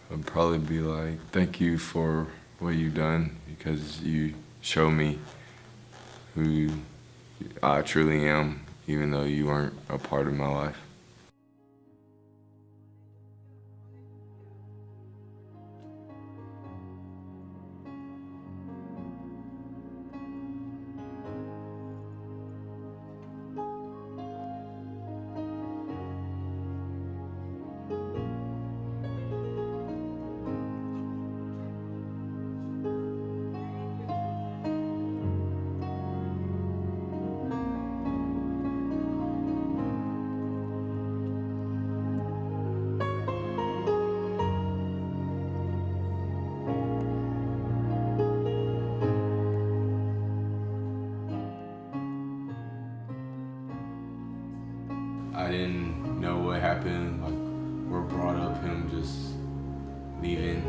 I'd probably be like, thank you for what you've done, because you show me who I truly am, even though you weren't a part of my life. I didn't know what happened. Like, we're brought up him just leaving.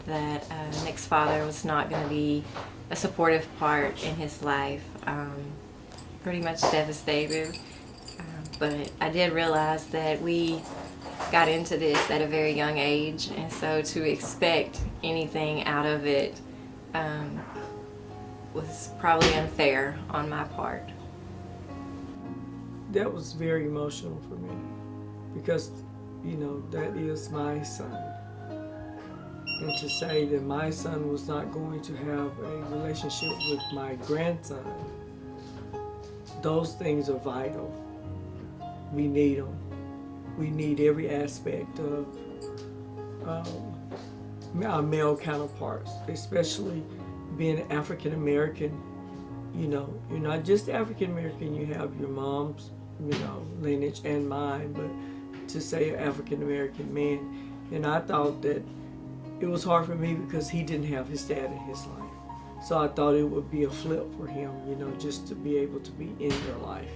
That Nick's father was not going to be a supportive part in his life. Pretty much devastated. But I did realize that we got into this at a very young age, and so to expect anything out of it was probably unfair on my part. That was very emotional for me because, that is my son. And to say that my son was not going to have a relationship with my grandson, those things are vital. We need them. We need every aspect of our male counterparts, especially being African American. You're not just African American, you have your mom's, lineage and mine, but to say African American man. And I thought that it was hard for me because he didn't have his dad in his life. So I thought it would be a flip for him, just to be able to be in their life.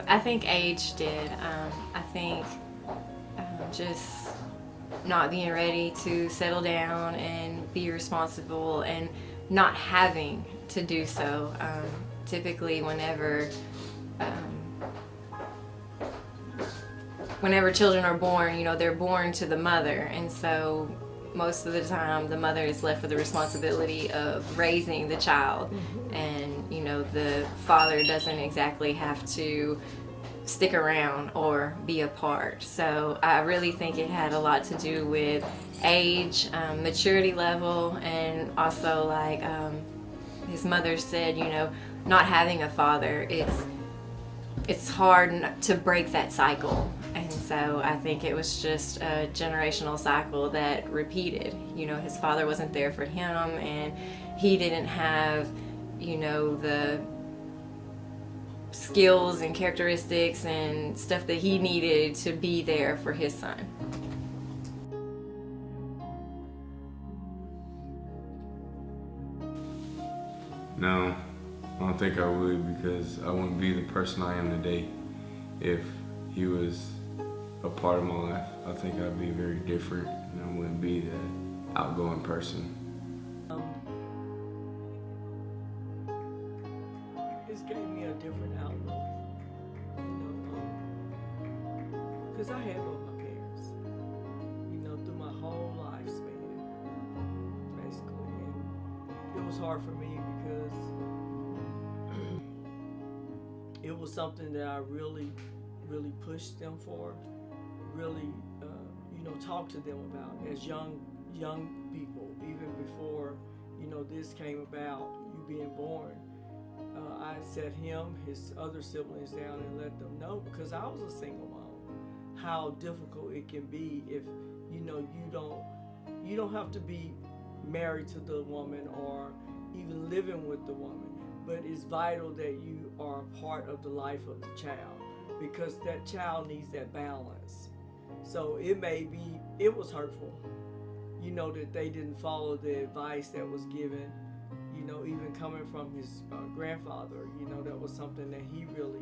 I think age did. I think just not being ready to settle down and be responsible and not having to do so. Typically, whenever children are born, they're born to the mother, and so most of the time the mother is left with the responsibility of raising the child. And the father doesn't exactly have to stick around or be a part. So I really think it had a lot to do with age, maturity level, and also like his mother said, not having a father, it's hard to break that cycle. And so I think it was just a generational cycle that repeated. His father wasn't there for him, and he didn't have, the skills and characteristics and stuff that he needed to be there for his son. No, I don't think I would, because I wouldn't be the person I am today if he was a part of my life. I think I'd be very different, and I wouldn't be that outgoing person. This gave me a different outlook, because I had both my parents, through my whole lifespan, basically, and it was hard for me because it was something that I really pushed them for, really, talked to them about as young people, even before, this came about, you being born. I sat him, his other siblings down and let them know, because I was a single mom, how difficult it can be if, you don't have to be married to the woman or even living with the woman, but it's vital that you are a part of the life of the child, because that child needs that balance. So it was hurtful, that they didn't follow the advice that was given, even coming from his grandfather, that was something that he really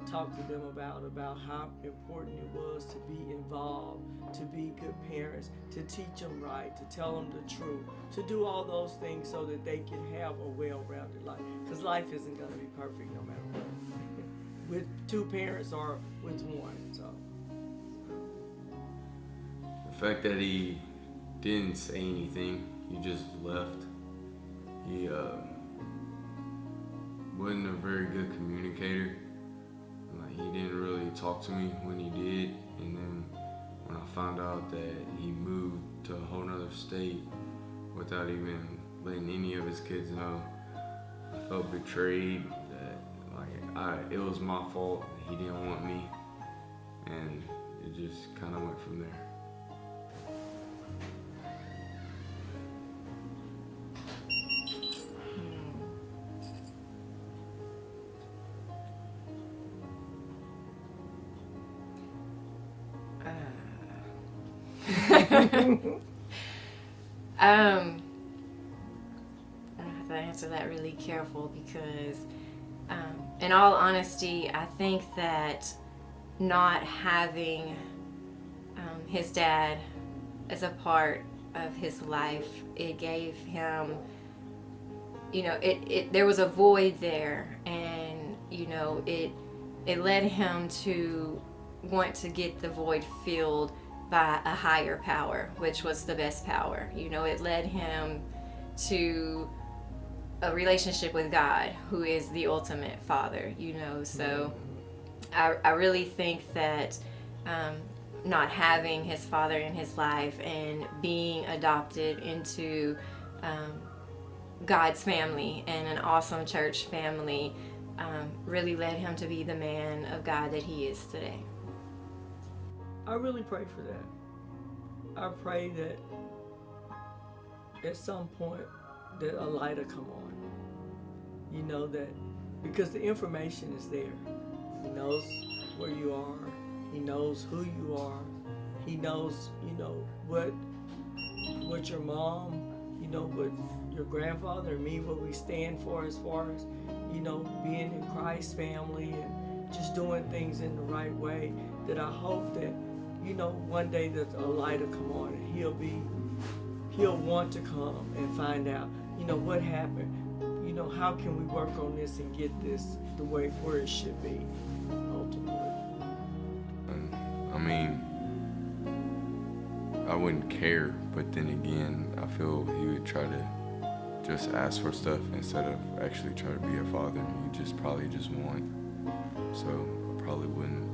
talked to them about how important it was to be involved, to be good parents, to teach them right, to tell them the truth, to do all those things so that they can have a well-rounded life. Because life isn't going to be perfect no matter what, with two parents or with one. So The fact that he didn't say anything, he just left. He wasn't a very good communicator. Like, he didn't really talk to me when he did, and then when I found out that he moved to a whole nother state without even letting any of his kids know, I felt betrayed. That it was my fault. He didn't want me, and it just kind of went from there. I have to answer that really careful because, in all honesty, I think that not having his dad as a part of his life, it gave him, there was a void there, and it led him to want to get the void filled by a higher power, which was the best power. It led him to a relationship with God, who is the ultimate father, So I really think that not having his father in his life and being adopted into God's family and an awesome church family really led him to be the man of God that he is today. I really pray for that. I pray that at some point that a light will come on. That because the information is there. He knows where you are. He knows who you are. He knows, what your mom, what your grandfather and me, what we stand for as far as, being in Christ's family and just doing things in the right way. That I hope that, one day that a light will come on and he'll want to come and find out, what happened. How can we work on this and get this the way where it should be, ultimately. I wouldn't care, but then again, I feel he would try to just ask for stuff instead of actually try to be a father. He probably just want. So I probably wouldn't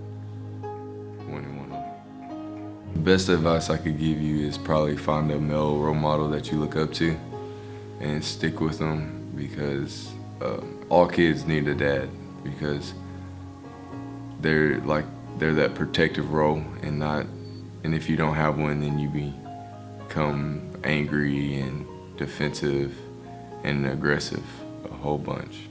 want to. The best advice I could give you is probably find a male role model that you look up to and stick with them, because all kids need a dad, because they're that protective role, and if you don't have one, then you become angry and defensive and aggressive a whole bunch.